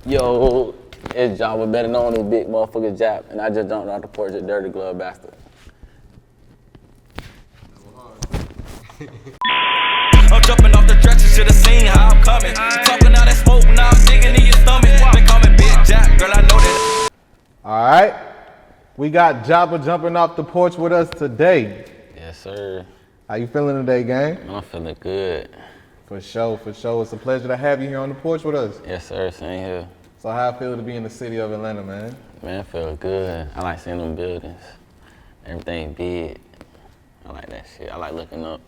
Yo, it's Jabba, better known as Big Motherfucker Jab, and I just jumped out the porch at Dirty Glove Bastard. I'm jumping off the dresser, should've seen how I'm coming. Talking all that smoke, now I'm digging in your stomach. They call me Big Jack, girl, I know that. All right, we got Jabba jumping off the porch with us today. Yes, sir. How you feeling today, gang? I'm feeling good. For sure. It's a pleasure to have you here on the porch with us. Yes, sir, same here. So how it feel to be in the city of Atlanta, man? Man, I feel good. I like seeing them buildings. Everything big. I like that shit. I like looking up.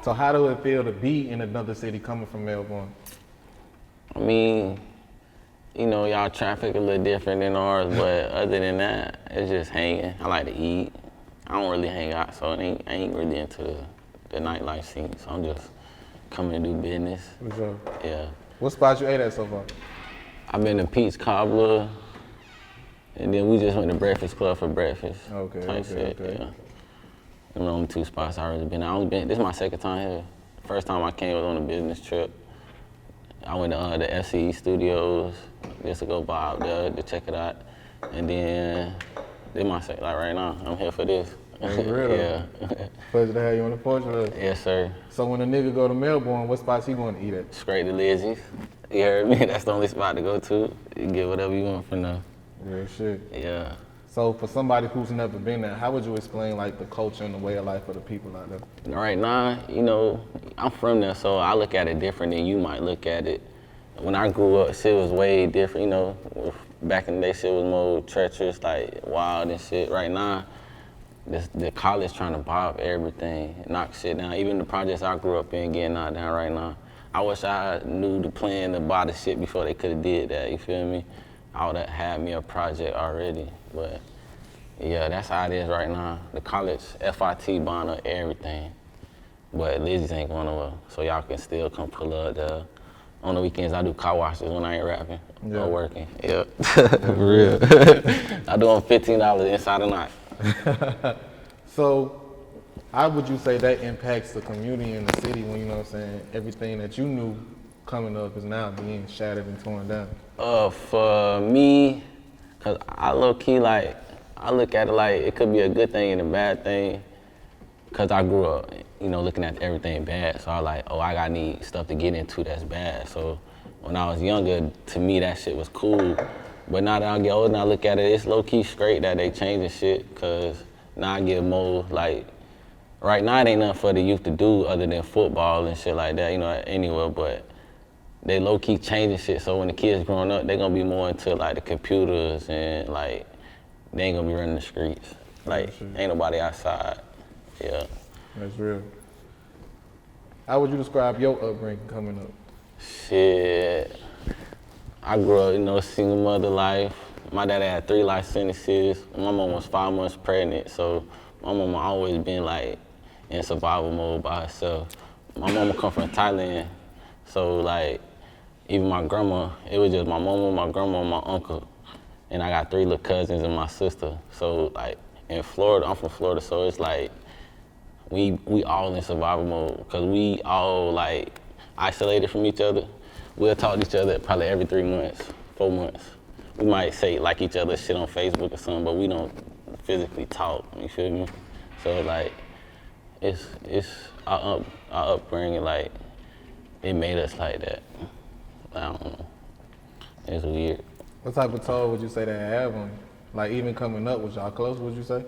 So how do it feel to be in another city coming from Melbourne? I mean, you know, y'all traffic a little different than ours, but other than that, it's just hanging. I like to eat. I don't really hang out, so I ain't really into the nightlife scene, so I'm just coming to do business. For sure. Yeah. What spots you ate at so far? I've been to Pete's Cobbler, and then we just went to Breakfast Club for breakfast. Okay. Yeah. Them the only two spots I really been. This is my second time here. First time I came was on a business trip. I went to the FCE studios just to go by out there to check it out, and then this my second. Like right now, I'm here for this. For real? Yeah. Pleasure to have you on the porch with us. Yes, sir. So when a nigga go to Melbourne, what spots he want to eat at? Straight to Lizzie's. You heard me? That's the only spot to go to. You get whatever you want from there. Real shit. Yeah. So for somebody who's never been there, how would you explain like the culture and the way of life of the people out there? Right now, you know, I'm from there, so I look at it different than you might look at it. When I grew up, shit was way different, you know. Back in the day, shit was more treacherous, like wild and shit. Right now, the college trying to buy up everything, knock shit down. Even the projects I grew up in getting knocked down right now. I wish I knew the plan to buy the shit before they could have did that, you feel me? I would have had me a project already, but yeah, that's how it is right now. The college, FIT buying up everything, but Lizzie's ain't going nowhere, so y'all can still come pull up there. On the weekends, I do car washes when I ain't rapping or working. Yeah, for real. I do them $15 inside the night. So, how would you say that impacts the community in the city when, you know what I'm saying, everything that you knew coming up is now being shattered and torn down? For me, cause I low-key I look at it like it could be a good thing and a bad thing, cause I grew up, you know, looking at everything bad. So I like, oh, I gotta need stuff to get into that's bad. So when I was younger, to me that shit was cool. But now that I get older and I look at it, it's low-key straight that they changing shit, cause now I get more like, right now it ain't nothing for the youth to do other than football and shit like that, you know, anywhere, but they low-key changing shit. So when the kids growing up, they gonna be more into like the computers and like, they ain't gonna be running the streets. Like, ain't nobody outside, yeah. That's real. How would you describe your upbringing coming up? Shit, I grew up, you know, single mother life. My dad had 3 life sentences. My mom was 5 months pregnant, so my mama always been like in survival mode by herself. My mama come from Thailand, so like even my grandma, it was just my mama, my grandma, and my uncle. And I got 3 little cousins and my sister. So like in Florida, I'm from Florida, so it's like we all in survival mode because we all like isolated from each other. We'll talk to each other probably every 3 months, 4 months. We might say like each other's shit on Facebook or something, but we don't physically talk, you feel me? So like, it's our upbringing, like, it made us like that. I don't know, it's weird. What type of toll would you say they have on you? Like even coming up, was y'all close, would you say?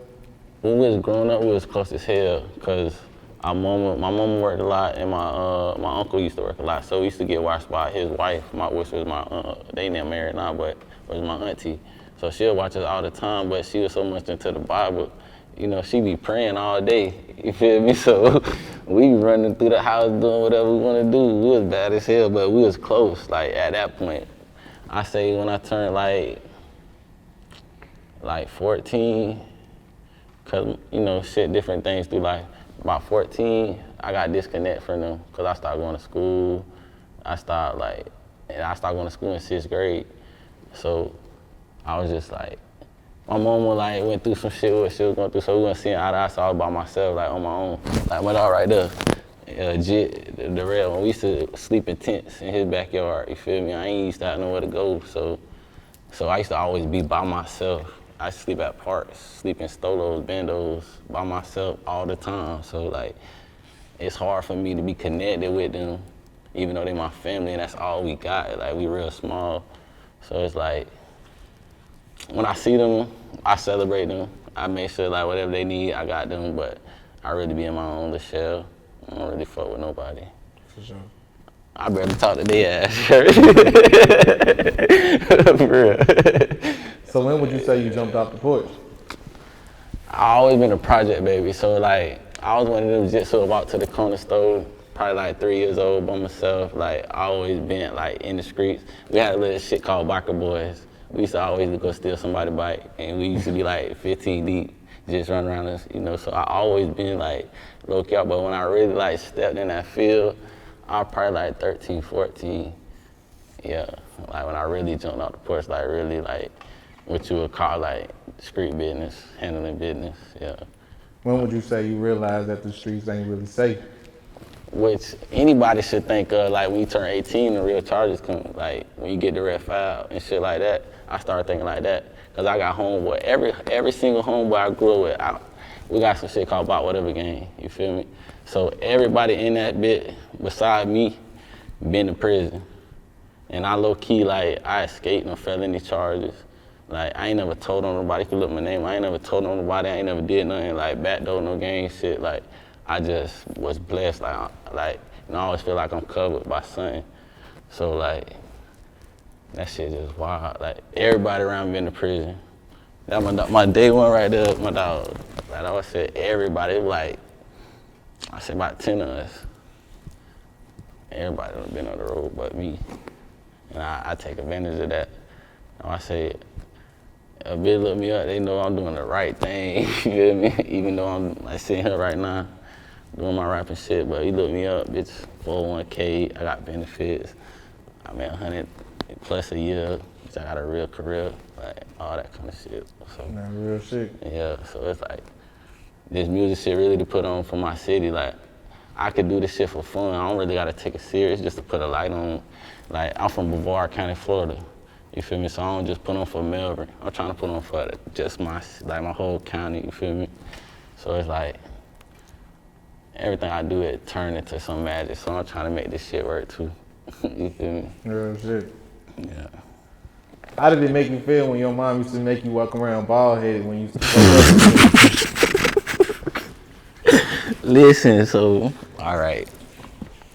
When we was growing up, we was close as hell, cause my mama worked a lot, and my uncle used to work a lot. So we used to get watched by his wife, which was my they not married now, but was my auntie. So she'll watch us all the time, but she was so much into the Bible, you know, she be praying all day. You feel me? So we running through the house doing whatever we want to do. We was bad as hell, but we was close. Like at that point, I say when I turned like 14, cause you know shit, different things through life. About 14, I got disconnected from them because I started going to school. I started going to school in 6th grade. So I was just like, my mama like went through some shit what she was going through, so we went seeing eye to eye, so I was by myself, like on my own, like went out right there. the red one. We used to sleep in tents in his backyard. You feel me? I ain't used to have nowhere to go, so I used to always be by myself. I used to sleep at Porch, sleep in stolos, bandos, by myself all the time. So like, it's hard for me to be connected with them, even though they my family and that's all we got. Like, we real small. So it's like, when I see them, I celebrate them. I make sure like whatever they need, I got them, but I really be in my own little shell. I don't really fuck with nobody. For sure. I barely talk to their ass. For real. So when would you say you jumped off the porch? I always been a project baby, so like, I was one of them just walk to the corner store, probably like 3 years old by myself. Like, I always been like in the streets. We had a little shit called Biker Boys. We used to always go steal somebody's bike, and we used to be like 15 deep, just run around us, you know. So I always been like low key, but when I really like stepped in that field, I was probably like 13, 14. Yeah, like when I really jumped off the porch, like really like what you would call like street business, handling business, yeah. When would you say you realized that the streets ain't really safe? Which anybody should think of, like when you turn 18 and real charges come, like when you get the red file and shit like that. I started thinking like that, cause I got homeboy, every single homeboy I grew up with, we got some shit called About Whatever Gang, you feel me? So everybody in that bit, beside me, been to prison. And I low key, like, I escaped no felony charges. Like, I ain't never told on nobody, you can look my name, I ain't never told on nobody, I ain't never did nothing, like, backdoor, no gang shit. Like, I just was blessed, like, and I always feel like I'm covered by something. So, like, that shit just wild. Like, everybody around me been to prison. That my day one right there, my dog. Like I always said, everybody, it was like, I said about 10 of us. Everybody done been on the road but me. And I take advantage of that. I say, a bitch look me up, they know I'm doing the right thing, you feel me? Even though I'm like sitting here right now, doing my rapping shit, but he look me up, bitch, 401k, I got benefits. I made 100 plus a year, bitch, I got a real career, like all that kind of shit. So, Nah, real shit. yeah, so it's like, this music shit really to put on for my city. Like, I could do this shit for fun. I don't really gotta take it serious just to put a light on. Like, I'm from Brevard County, Florida. You feel me? So I don't just put on for Melbourne. I'm trying to put on for just my whole county, you feel me? So it's like, everything I do, it turn into some magic. So I'm trying to make this shit work too. You feel me? Real shit. Yeah. How did it make you feel when your mom used to make you walk around bald headed when you used to grow up? Listen, so, all right.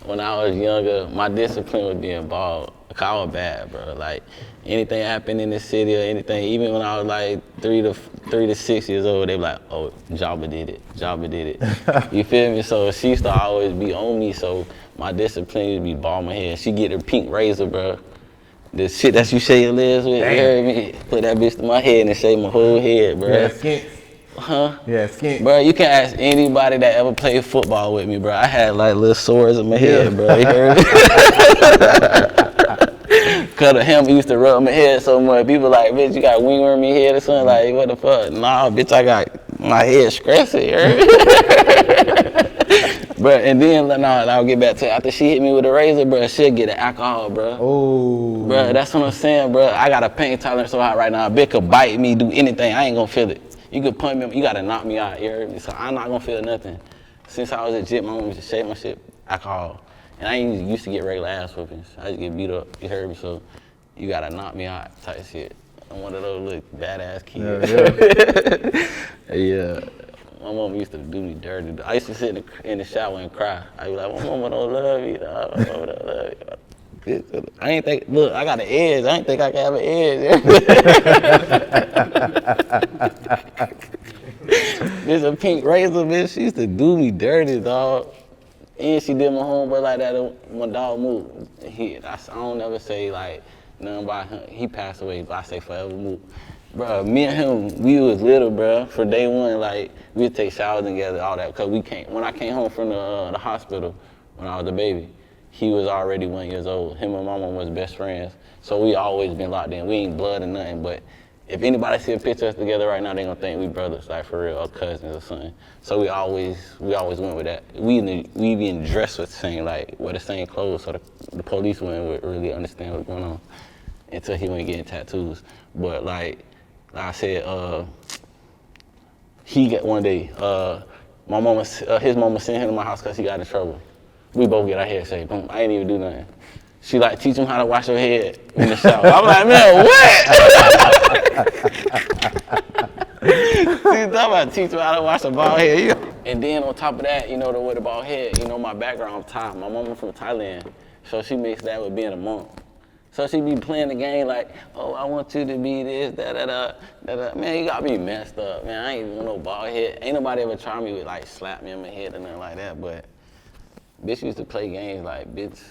When I was younger, my discipline was being bald. Cause I was bad, bro. Like, anything happened in the city or anything, even when I was like 3 to 6 years old, they were like, oh, Jabba did it. You feel me? So she used to always be on me, so my discipline used to be bald my head. She get her pink razor, bro. The shit that you shave your legs with, you heard me? Put that bitch to my head and shave my whole head, bro. Yeah, skint. Huh? Yeah, skint. Bro, you can ask anybody that ever played football with me, bro. I had like little sores in my head, bro. You heard me? Cause the hammer used to rub my head so much. People like, bitch, you got wingworm in your head or something? Like, what the fuck? Nah, bitch, I got my head scratched, you heard me? Bro, and then, I'll get back to it. After she hit me with a razor, bro, she'll get the alcohol, bro. Oh. Bro, that's what I'm saying, bro. I got a pain tolerance so high right now. A bitch could bite me, do anything. I ain't gonna feel it. You could punch me, you gotta knock me out, you heard me? So I'm not gonna feel nothing. Since I was at gym, my mom used to shave my shit, alcohol. And I ain't used to get regular ass whoopings. I just get beat up, you heard me? So you gotta knock me out type shit. I'm one of those little badass kids. Yeah. Yeah. My mom used to do me dirty. I used to sit in the shower and cry. I'd be like, my mama don't love me, dog. My mama don't love me. I ain't think, look, I got an edge. I ain't think I could have an edge. There's a pink razor, bitch. She used to do me dirty, dog. And she did my homeboy like that when my dog moved. I don't ever say like nothing about him. He passed away, but I say forever move. Bro, me and him, we was little, bro. For day one, like, we would take showers together, all that. Cause when I came home from the hospital, when I was a baby, he was already 1 year old. Him and my mom was best friends. So we always been locked in. We ain't blood or nothing, but if anybody see a picture of us together right now, they gonna think we brothers, like for real, or cousins or something. So we always went with that. We even dressed with the same, like wear the same clothes, so the police wouldn't really understand what's going on until he went getting tattoos. But like I said, he got one day. My mama, his mama sent him to my house because he got in trouble. We both get our hair shaved. Boom, I ain't even do nothing. She like, teach him how to wash your head in the shower. I'm like, man, what? She talking about teach him how to wash a bald head. And then on top of that, with the bald head, my background, I'm Thai. My mama from Thailand, so she mixed that with being a monk. So she be playing the game like, oh, I want you to be this, da-da-da. Man, you gotta be messed up, man. I ain't want no bald head. Ain't nobody ever try me with like slap me in my head or nothing like that, but bitch used to play games like, bitch,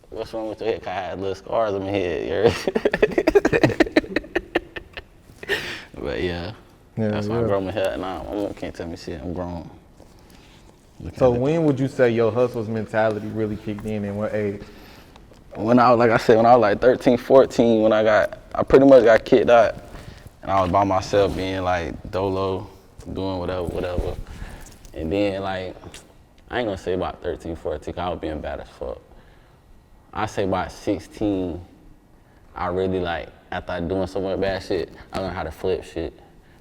what's wrong with your head? 'Cause I had little scars on my head, you heard? But yeah, that's why I grow my hair. Nah, my mom can't tell me shit, I'm grown. So when would you say your hustle's mentality really kicked in and what age? When I was like 13, 14, when I pretty much got kicked out, and I was by myself being like dolo, doing whatever. And then like, I ain't gonna say about 13, 14, 'cause I was being bad as fuck. I say about 16, I really like, after I doing so much bad shit, I learned how to flip shit.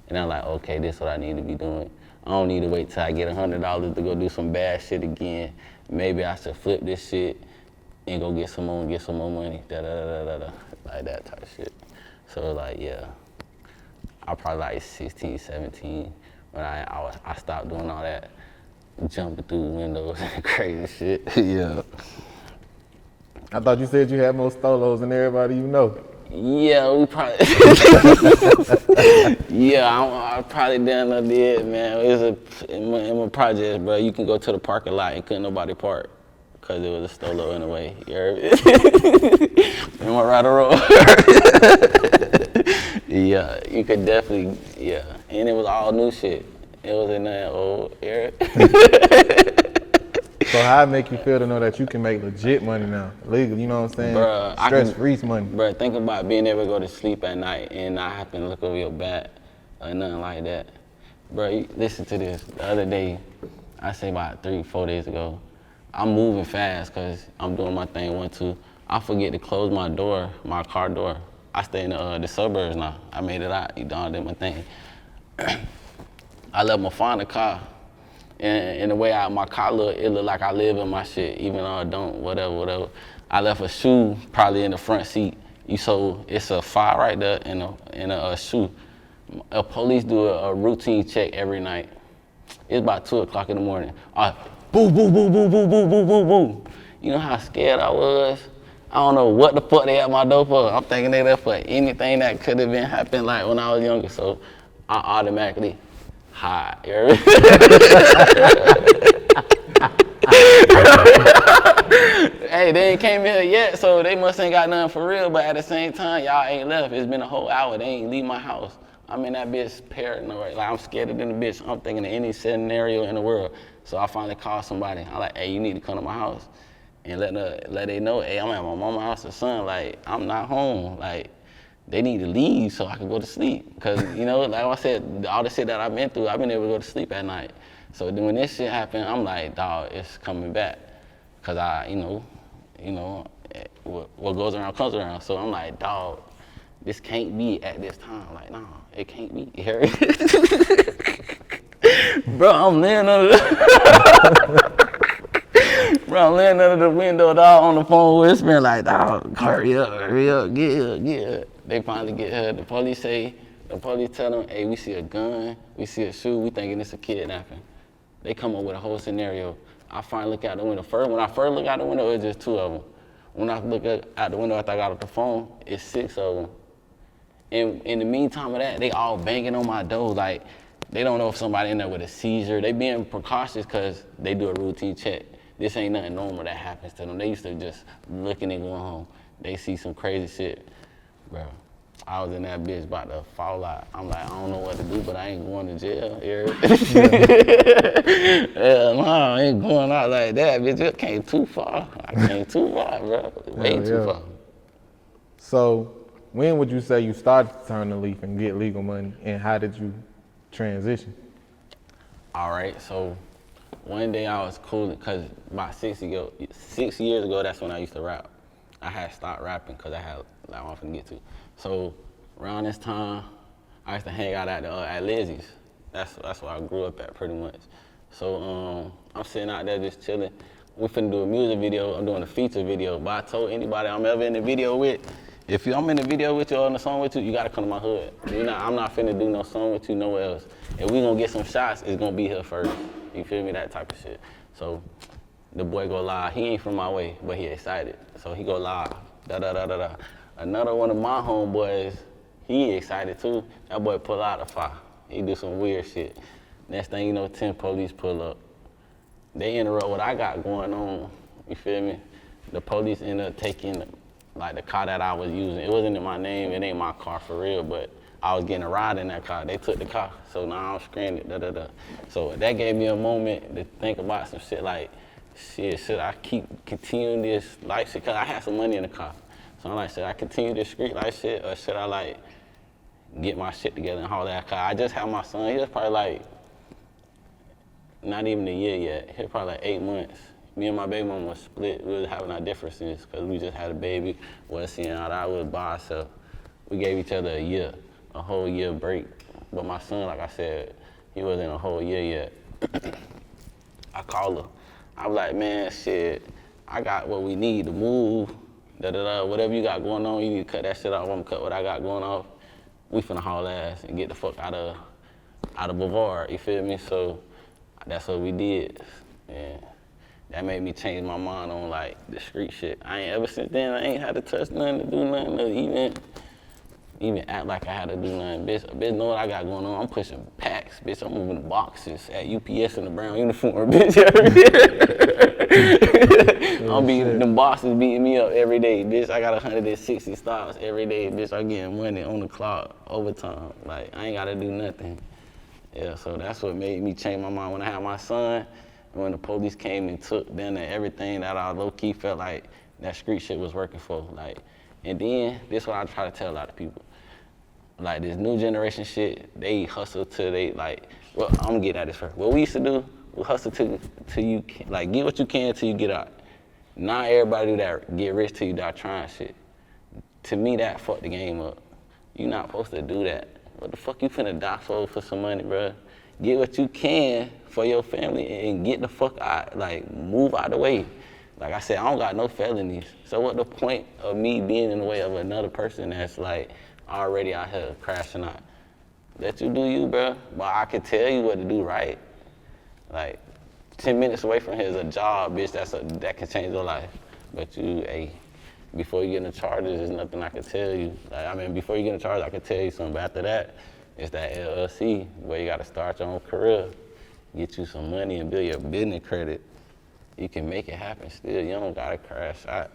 And I'm like, okay, this is what I need to be doing. I don't need to wait till I get $100 to go do some bad shit again. Maybe I should flip this shit and go get some more money, da-da-da-da-da, like that type of shit. So like, yeah, I probably like 16, 17 when I stopped doing all that, jumping through windows and crazy shit, yeah. I thought you said you had more stolos than everybody you know. Yeah, we probably, I probably done did, man. It was in my project, bro, you can go to the parking lot and couldn't nobody park. Cause it was a stolo in a way, you heard me? Am I right or wrong? Yeah, you could definitely, yeah. And it was all new shit. It wasn't that old, Eric. So how it make you feel to know that you can make legit money now, legal, you know what I'm saying? Bruh, stress-free money. Bruh, think about being able to go to sleep at night and not having to look over your back or nothing like that. Bruh, listen to this. The other day, I say about 3-4 days ago, I'm moving fast because I'm doing my thing, 1, 2. I forget to close my door, my car door. I stay in the suburbs now. I made it out, I did my thing. I left my phone in the car. And the way my car look, it look like I live in my shit, even though I don't, whatever. I left a shoe probably in the front seat. So it's a file right there and a shoe. A police do a routine check every night. It's about 2 o'clock in the morning. Boom, boom, boom, boom, boom, boom, boom, boom, boom. You know how scared I was? I don't know what the fuck they at my door for. I'm thinking they there for anything that could have been happening like when I was younger. So I automatically hide. You heard me? Hey, they ain't came here yet, so they must ain't got nothing for real. But at the same time, y'all ain't left. It's been a whole hour. They ain't leave my house. I'm in that bitch paranoid. Like I'm scared of the bitch. I'm thinking of any scenario in the world. So I finally called somebody. I'm like, hey, you need to come to my house and let they know, hey, I'm at my mama's house or something. Like, I'm not home. Like, they need to leave so I can go to sleep. Cause like I said, all the shit that I've been through, I've been able to go to sleep at night. So then when this shit happened, I'm like, dog, it's coming back. Cause what goes around comes around. So I'm like, dog, this can't be at this time. Like, no, it can't be. You hear me? Bro, I'm laying under the window, dog, on the phone whispering like, dog, hurry up, get here. They finally get here. The police tell them, hey, we see a gun, we see a shoe, we thinking it's a kidnapping. They come up with a whole scenario. I finally look out the window. When I first look out the window, it's just 2 of them. When I look out the window after I got off the phone, it's 6 of them. And in the meantime of that, they all banging on my door like, they don't know if somebody in there with a seizure. They being precautious because they do a routine check. This ain't nothing normal that happens to them. They used to just looking and going home. They see some crazy shit. Bro, I was in that bitch about to fall out. I'm like, I don't know what to do, but I ain't going to jail. Hell no, I ain't going out like that, bitch. It came too far. I came too far, bro. Way too far. So when would you say you started to turn the leaf and get legal money, and how did you transition? All right, so one day I was cool because about 6 years ago, that's when I used to rap. I had stopped rapping because I had like I'm finna get to. So around this time, I used to hang out at Lizzie's. That's where I grew up at pretty much. So I'm sitting out there just chilling. We finna do a music video. I'm doing a feature video. But I told anybody I'm ever in the video with, if I'm in the video with you or in the song with you, you gotta come to my hood. I'm not finna do no song with you nowhere else. If we gonna get some shots, it's gonna be here first. You feel me? That type of shit. So the boy go live. He ain't from my way, but he excited. So he go live. Da-da-da-da-da. Another one of my homeboys, he excited too. That boy pull out a fire. He do some weird shit. Next thing you know, 10 police pull up. They interrupt what I got going on. You feel me? The police end up taking like the car that I was using. It wasn't in my name. It ain't my car for real, but I was getting a ride in that car. They took the car, so now I'm stranded. Da-da-da. So that gave me a moment to think about some shit like, shit, should I keep continuing this life shit? Cause I had some money in the car. So I'm like, should I continue this street life shit, or should I like get my shit together and haul that car? I just had my son. He was probably like not even a year yet. He was probably like 8 months. Me and my baby mama was split. We was having our differences because we just had a baby. Wasn't seeing eye to eye. We was by ourselves. We gave each other a whole year break. But my son, like I said, he wasn't a whole year yet. I called her. I was like, man, shit, I got what we need to move. Da-da-da. Whatever you got going on, you need to cut that shit off. I'm gonna cut what I got going off. We finna haul ass and get the fuck out of Brevard, you feel me? So that's what we did. And that made me change my mind on like the street shit. I ain't ever since then, I ain't had to touch nothing, to do nothing, to even act like I had to do nothing. Bitch know what I got going on. I'm pushing packs, bitch. I'm moving the boxes at UPS in the brown uniform, bitch. I'm beating them bosses beating me up every day, bitch. I got 160 stops every day, bitch. I'm getting money on the clock, overtime. Like, I ain't gotta do nothing. Yeah, so that's what made me change my mind when I had my son. And when the police came and took then everything that I low-key felt like that street shit was working for. Like, and then this is what I try to tell a lot of people. Like this new generation shit, they hustle till they like, well, I'm gonna get at this first. What we used to do, we hustle till you, like get what you can till you get out. Not everybody do that, get rich till you die trying shit. To me, that fucked the game up. You not supposed to do that. What the fuck you finna die for some money, bro? Get what you can for your family and get the fuck out, like move out the way. Like I said, I don't got no felonies. So what the point of me being in the way of another person that's like already out here crashing out? Let you do you, bro. But I can tell you what to do right. Like 10 minutes away from here is a job, bitch, that can change your life. But before you get in the charges, there's nothing I can tell you. Like, I mean, before you get in the charges, I can tell you something. But after that, it's that LLC where you gotta start your own career, get you some money and build your business credit. You can make it happen still. You don't gotta crash out.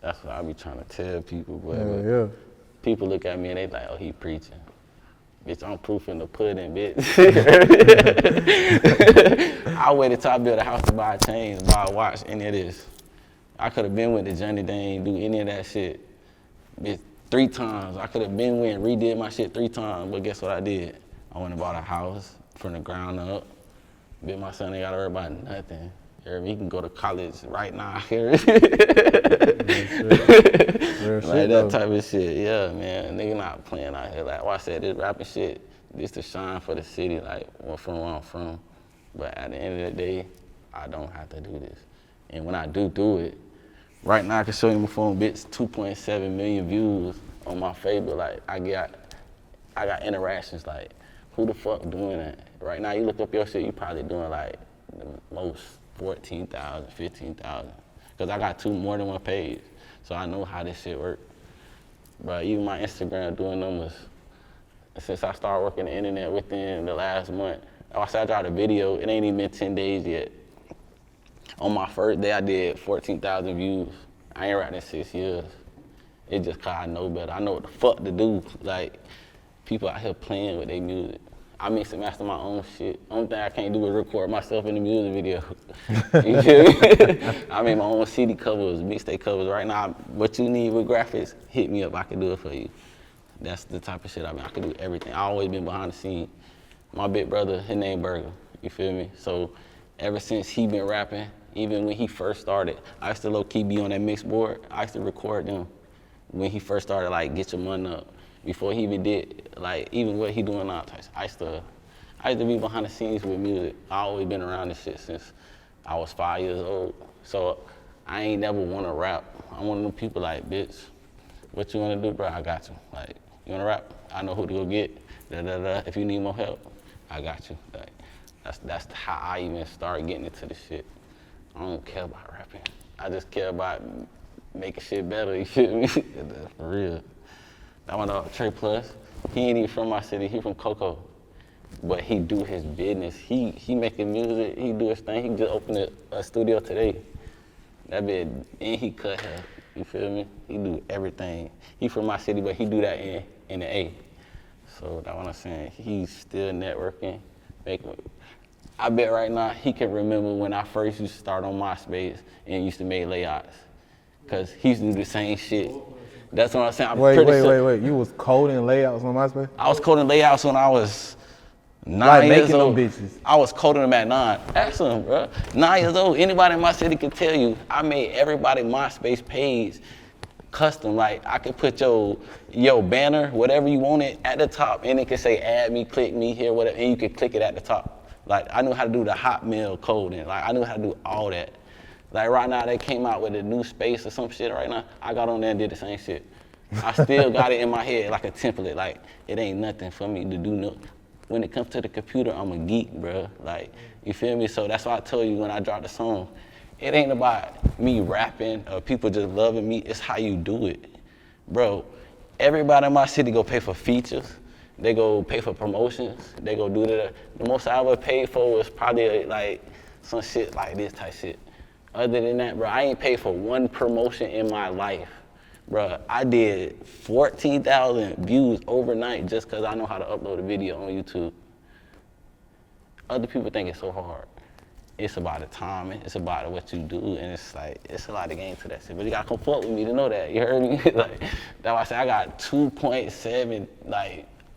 That's what I be trying to tell people. But Yeah. people look at me and they like, oh, he preaching. Bitch, I'm proof in the pudding, bitch. I waited till I built a house to buy a chain, buy a watch, any of this. I could have been with the Johnny, they ain't do any of that shit. Bitch, 3 times. I could have been with and redid my shit 3 times, but guess what I did? I went and bought a house from the ground up. Bitch, my son ain't gotta worry about nothing. He can go to college right now. Like that type of shit, yeah, man. Nigga not playing out here. Like I said, this rapping shit, this to shine for the city, like from where I'm from. But at the end of the day, I don't have to do this. And when I do it, right now I can show you my phone, bitch, 2.7 million views on my Facebook. Like I got interactions. Like, who the fuck doing that? Right now, you look up your shit, you probably doing like the most 14,000, 15,000. Cause I got more than one page. So I know how this shit work. But even my Instagram doing numbers, since I started working the internet within the last month, I dropped a video, it ain't even been 10 days yet. On my first day, I did 14,000 views. I ain't rapping in 6 years. It's just cause I know better. I know what the fuck to do. Like, people out here playing with their music. I mix and master my own shit. Only thing I can't do is record myself in the music video. You feel me? I make my own CD covers, mixtape covers. Right now, what you need with graphics, hit me up. I can do it for you. That's the type of shit I mean. I can do everything. I always been behind the scene. My big brother, his name Burger. You feel me? So ever since he been rapping, even when he first started, I used to low-key be on that mix board. I used to record them when he first started, like, get your money up. Before he even did, like, even what he doing now, I used to be behind the scenes with music. I always been around this shit since I was 5 years old. So I ain't never want to rap. I'm one of them people like, bitch, what you want to do, bro? I got you. Like, you want to rap? I know who to go get. If you need more help, I got you. Like, that's how I even started getting into this shit. I don't care about rapping. I just care about making shit better, you feel me? For real. That one, Trey Plus, he ain't even from my city, he from Cocoa. But he do his business. He making music, he do his thing. He just opened a studio today. That bit, and he cut hair, you feel me? He do everything. He from my city, but he do that in the A. So that's what I'm saying. He's still networking. I bet right now he can remember when I first used to start on MySpace and used to make layouts. Cause he used to do the same shit. That's what I'm saying. Wait. You was coding layouts on MySpace? I was coding layouts when I was 9 years old. Making them bitches. I was coding them at 9. Ask them, bro. 9 years old. Anybody in my city can tell you I made everybody MySpace page custom. Like I could put your banner, whatever you wanted, at the top, and it could say add me, click me here, whatever, and you could click it at the top. Like I knew how to do the Hotmail coding. Like I knew how to do all that. Like right now they came out with a new space or some shit right now. I got on there and did the same shit. I still got it in my head like a template. Like it ain't nothing for me to do. No. When it comes to the computer, I'm a geek, bro. Like, you feel me? So that's why I told you when I dropped the song, it ain't about me rapping or people just loving me. It's how you do it. Bro, everybody in my city go pay for features. They go pay for promotions. They go do that. The most I ever paid for was probably like some shit like this type shit. Other than that, bro, I ain't paid for one promotion in my life. Bro, I did 14,000 views overnight just because I know how to upload a video on YouTube. Other people think it's so hard. It's about the timing, it's about what you do, and it's like, it's a lot of game to that shit. But you gotta come fuck with me to know that, you heard me? Like, that's why I say I got 2.7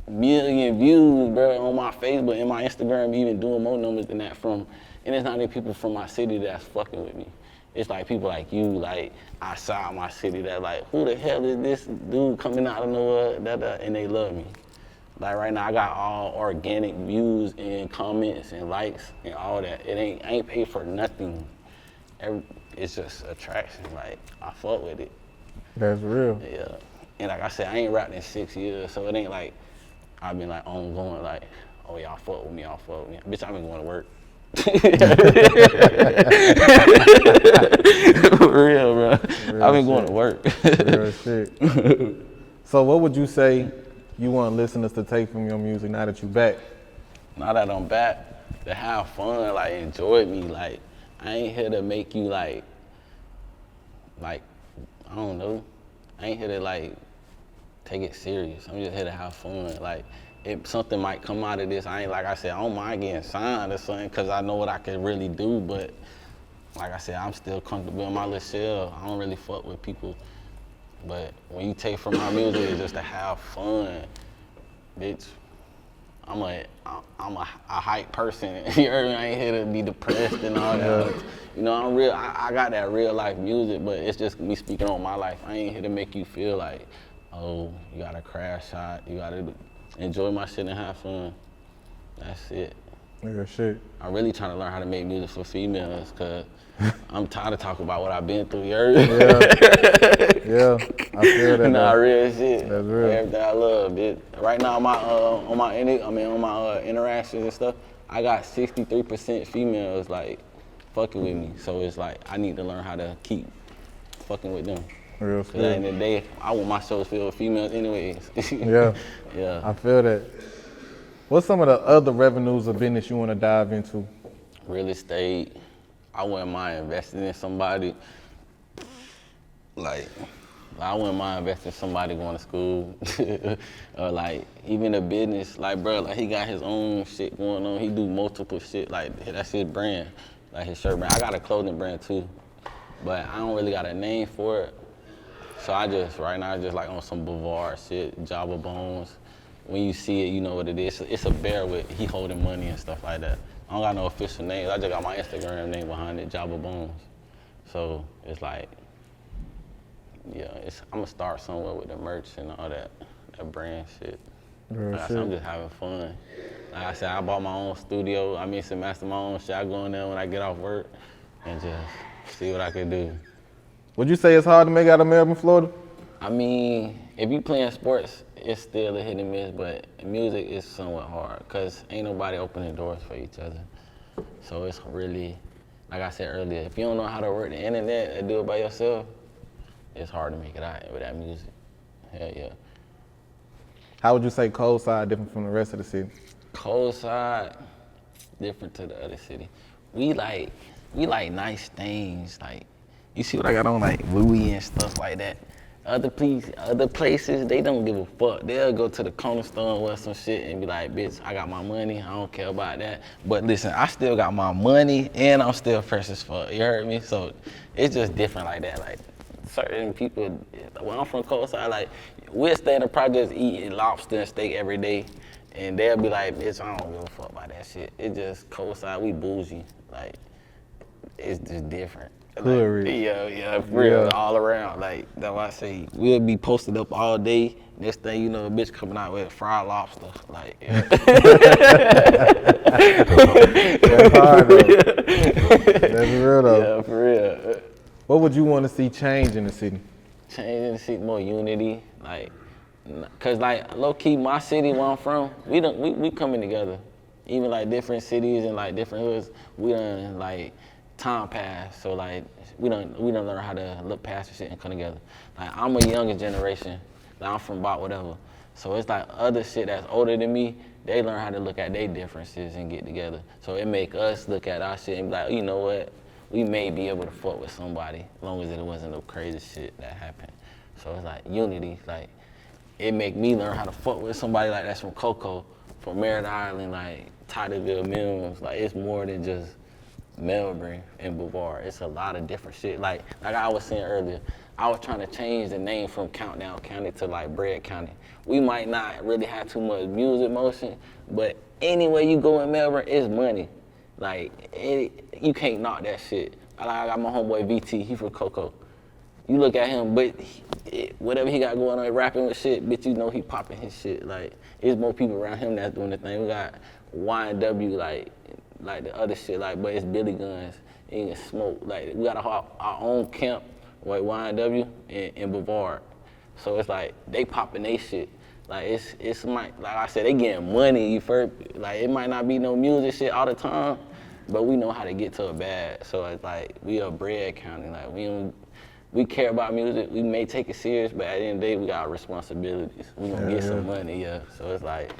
million views, bro, on my Facebook and my Instagram, even doing more numbers than that and it's not even people from my city that's fucking with me. It's like people like you, like outside my city that like, who the hell is this dude coming out of nowhere, and they love me. Like right now I got all organic views and comments and likes and all that. I ain't paid for nothing. It's just attraction, like I fuck with it. That's real. Yeah, and like I said, I ain't rapped in 6 years, so it ain't like I've been like ongoing like, oh y'all fuck with me, Bitch, I've been going to work. For real, bro. I've been going to work. Real shit. So what would you say you want listeners to take from your music now that you back? Now that I'm back, to have fun, like enjoy me. Like I ain't here to make you like I don't know. I ain't here to like take it serious. I'm just here to have fun. Like if something might come out of this, I don't mind getting signed or something because I know what I can really do, but like I said, I'm still comfortable in my little shell. I don't really fuck with people. But when you take from my music, it's just to have fun, bitch. I'm a hype person. You heard me? I ain't here to be depressed and all that. You know, I'm real. I got that real life music, but it's just me speaking on my life. I ain't here to make you feel like, oh, you gotta crash out. You gotta enjoy my shit and have fun. That's it. Nigga, shit. I'm really trying to learn how to make music for females, cause I'm tired of talking about what I've been through. You heard me? Yeah, I feel that. Nah, real shit. That's real. Everything I love, bitch. Right now, on my interactions and stuff, I got 63% females like fucking with me. So it's like I need to learn how to keep fucking with them. Real Cause at the end of the day, I want my shows filled with females anyways. Yeah. Yeah. I feel that. What's some of the other revenues of business you want to dive into? Real estate. I wouldn't mind investing in somebody. Like, Like, I wouldn't mind investing in somebody going to school, or like even a business. Like, bro, like he got his own shit going on. He do multiple shit. Like that's his brand, like his shirt brand. I got a clothing brand too, but I don't really got a name for it. So I just right now just like on some Bavard shit, Jabba bones. When you see it, you know what it is. It's a bear with he holding money and stuff like that. I don't got no official names. I just got my Instagram name behind it, Jabba Bones. So it's like, yeah, I'm gonna start somewhere with the merch and all that brand shit. Like I said, I'm just having fun. Like I said, I bought my own studio. I mean, to master my own shit. I go in there when I get off work and just see what I can do. Would you say it's hard to make out of Melbourne, Florida? I mean, if you playing sports, it's still a hit and miss, but music is somewhat hard because ain't nobody opening doors for each other. So it's really, like I said earlier, if you don't know how to work the internet and do it by yourself, it's hard to make it out with that music. Hell yeah. How would you say Cold Side different from the rest of the city? Cold Side, different to the other city. We like nice things. Like, you see what I got on, like Louis and stuff like that. Other places, they don't give a fuck. They'll go to the corner store and wear some shit and be like, bitch, I got my money, I don't care about that. But listen, I still got my money and I'm still fresh as fuck, you heard me? So it's just different like that. Like, certain people, when I'm from Cold Side, like, we'll stay in the projects eating lobster and steak every day, and they'll be like, bitch, I don't give a fuck about that shit. It's just Cold Side, we bougie. Like, it's just different. Like, yeah, for real, all around. Like, that's why I say, we'll be posted up all day. Next thing you know, a bitch coming out with fried lobster. Like, yeah. That's hard, though. That's real, though. Yeah, for real. What would you want to see change in the city? Change in the city, more unity. Like, cause like low key, my city where I'm from, we coming together. Even like different cities and like different hoods, we done like time pass. So like we done learn how to look past the shit and come together. Like I'm a younger generation. Like I'm from about whatever. So it's like other shit that's older than me, they learn how to look at their differences and get together. So it make us look at our shit and be like, you know what? We may be able to fuck with somebody as long as it wasn't no crazy shit that happened. So it's like unity, like it make me learn how to fuck with somebody like that's from Cocoa, from Merritt Island, like Titusville, Mills. Like it's more than just Melbourne and Brevard. It's a lot of different shit. Like I was saying earlier, I was trying to change the name from Countdown County to like Bread County. We might not really have too much music motion, but anywhere you go in Melbourne, it's money. Like, you can't knock that shit. I got my homeboy VT, he from Cocoa. You look at him, but whatever he got going on, rapping with shit, bitch, you know he popping his shit. Like, there's more people around him that's doing the thing. We got Y&W, like the other shit, like, but it's Billy Guns, and Smoke. Like, we got our own camp with Y&W and Brevard. So it's like, they popping they shit. Like it's like I said, they getting money. You first, like it might not be no music shit all the time, but we know how to get to a bag. So it's like we a bread county. Like we care about music. We may take it serious, but at the end of the day, we got responsibilities. We gonna get some money, yeah. So it's like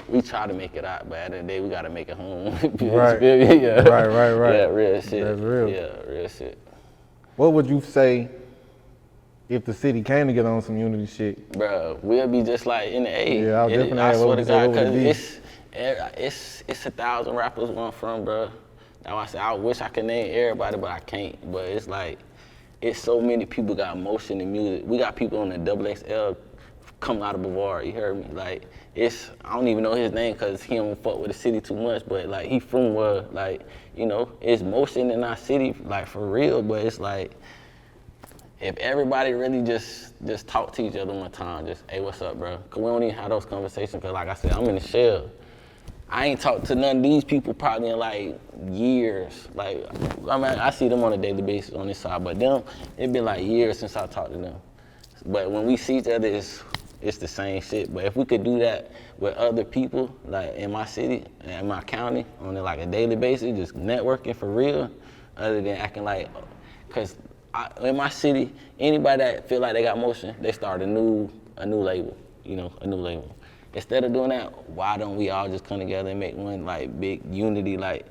we try to make it out, but at the end of the day, we gotta make it home. Right. Yeah. Right. Yeah, real shit. That's real. Yeah, real shit. What would you say if the city came to get on some unity shit? Bro, we'll be just like in the A. Yeah, I was definitely I swear to God, because it's 1,000 rappers where I'm from, bro. That's why I say I wish I could name everybody, but I can't. But it's like, it's so many people got motion in music. We got people on the XXL coming out of Brevard, you heard me? Like, I don't even know his name because he don't fuck with the city too much, but like, he from where, like, you know, it's motion in our city, like for real, but it's like, if everybody really just talk to each other one time, just, hey, what's up, bro? Because we don't even have those conversations, because like I said, I'm in the shell. I ain't talked to none of these people probably in like years. Like, I mean, I see them on a daily basis on this side, but them, it been like years since I talked to them. But when we see each other, it's the same shit. But if we could do that with other people, like in my city, in my county, on like a daily basis, just networking for real, other than acting like, because in my city, anybody that feel like they got motion, they start a new label, you know, a new label. Instead of doing that, why don't we all just come together and make one like big unity? Like,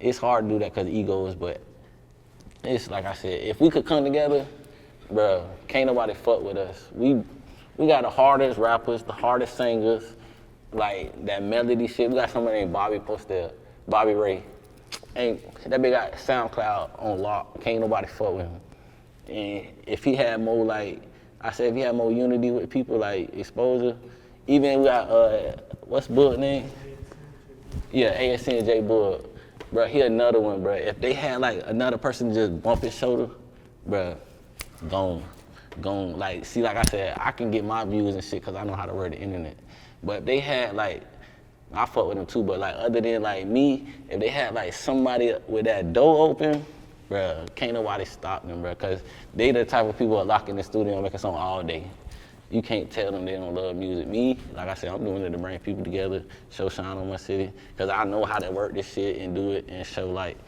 it's hard to do that because of egos, but it's like I said, if we could come together, Bro, can't nobody fuck with us. We got the hardest rappers, the hardest singers, like that melody shit. We got somebody named Bobby Postel, Bobby Ray. Ain't that big got SoundCloud on lock. Can't nobody fuck with him. And if he had more like, I said if he had more unity with people like exposure, even we got what's Bud name? Yeah, ASN J Bud. Bro, he another one, bro. If they had like another person just bump his shoulder, bro, gone. Like, see, like I said, I can get my views and shit because I know how to work the internet. But if they had like, I fuck with them too, but like other than like me, if they had like somebody with that door open, bro, can't nobody stop them, bro, because they the type of people that lock in the studio and make a song all day. You can't tell them they don't love music. Me, like I said, I'm doing it to bring people together, show shine on my city, because I know how to work this shit and do it and show like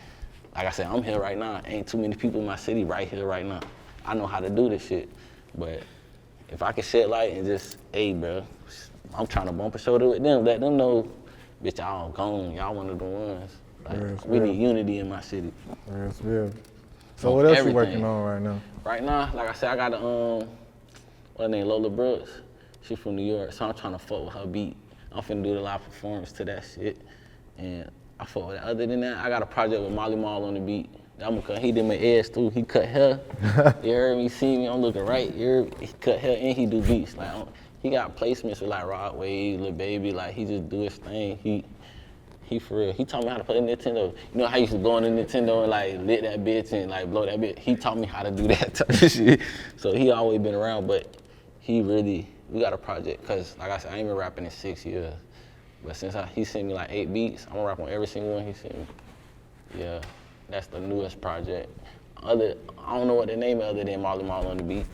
I said, I'm here right now. Ain't too many people in my city right here right now. I know how to do this shit. But if I can shed light and just, hey, bro, I'm trying to bump a shoulder with them, let them know, bitch, y'all gone, y'all one of the ones. Like, we need unity in my city. Real. So what else you working on right now? Right now, like I said, I got a, what her name, Lola Brooks. She's from New York, so I'm trying to fuck with her beat. I'm finna do a live performance to that shit. And I fuck with that. Other than that, I got a project with Molly Mall on the beat. He did my edge too. He cut hair. You heard me, see me, I'm looking right. He cut hair and he do beats. Like, he got placements with like Rod Wave, Lil Baby. Like, he just do his thing. He for real. He taught me how to play Nintendo. You know how I used to go on the Nintendo and like lit that bitch and like blow that bitch? He taught me how to do that type of shit. So he always been around, but we got a project. Cause like I said, I ain't been rapping in 6 years. But since he sent me like 8 beats, I'm gonna rap on every single one he sent me. Yeah. That's the newest project. I don't know what the name is other than Molly Mall on the beat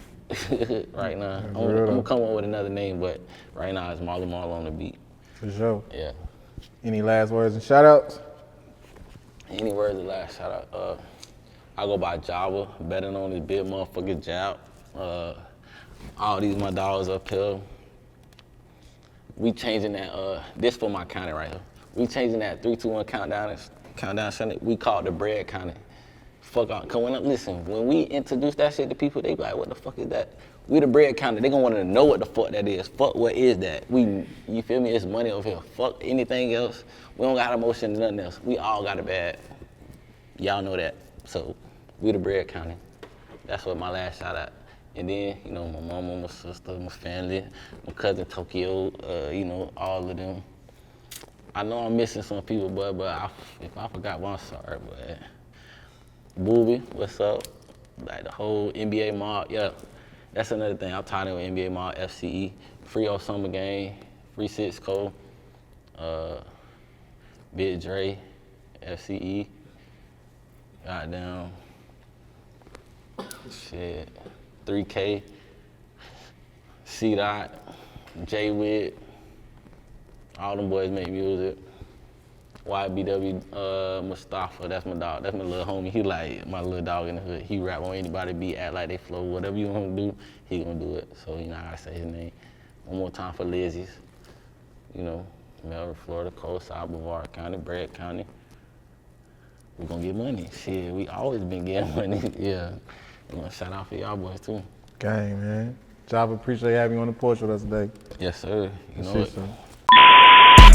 right now. I'm gonna come up with another name, but right now it's Molly Mall on the beat. For sure. Yeah. Any last words and shout-outs? Any words of last shout-out? I go by Jabba, better known as Big Motherfucker Jab. All these my dogs up here. We changing that, this for my county right here. We changing that 3, 2, 1 countdown Sunday. We call it the bread county. Fuck out, coming up, listen, when we introduce that shit to people, they be like, what the fuck is that? We the bread county. They gonna want to know what the fuck that is. Fuck, what is that? You feel me? It's money over here. Fuck anything else. We don't got emotion and nothing else. We all got it bad. Y'all know that. So, we the bread county. That's what my last shout out. And then, you know, my mama, my sister, my family, my cousin Tokyo, you know, all of them. I know I'm missing some people, but if I forgot one, I'm sorry, but Booby, what's up? Like the whole NBA mob, yeah. That's another thing. I'm tired of NBA mob, FCE, Free All Summer Game, Free Six Cole, Big Dre, FCE, goddamn, shit, 3K, C-Dot, J-Wit, all them boys make music. YBW Mustafa, that's my dog. That's my little homie. He like my little dog in the hood. He rap on anybody beat, act like they flow. Whatever you want him to do, he gonna do it. So, you know, I gotta say his name. One more time for Lizzie's. You know, Melbourne, Florida, Coastside, Brevard County, Bragg County. We gonna get money. Shit, we always been getting money. Yeah. We gonna shout out for y'all boys too. Gang, man. Jabba, appreciate having you on the porch with us today. Yes, sir. You know it.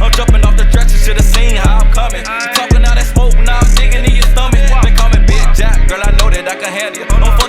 I'm jumping off the tracks, you should've seen how I'm coming. Talking all that smoke, now I'm digging in your stomach. They call me Big Jack, girl, I know that I can handle you.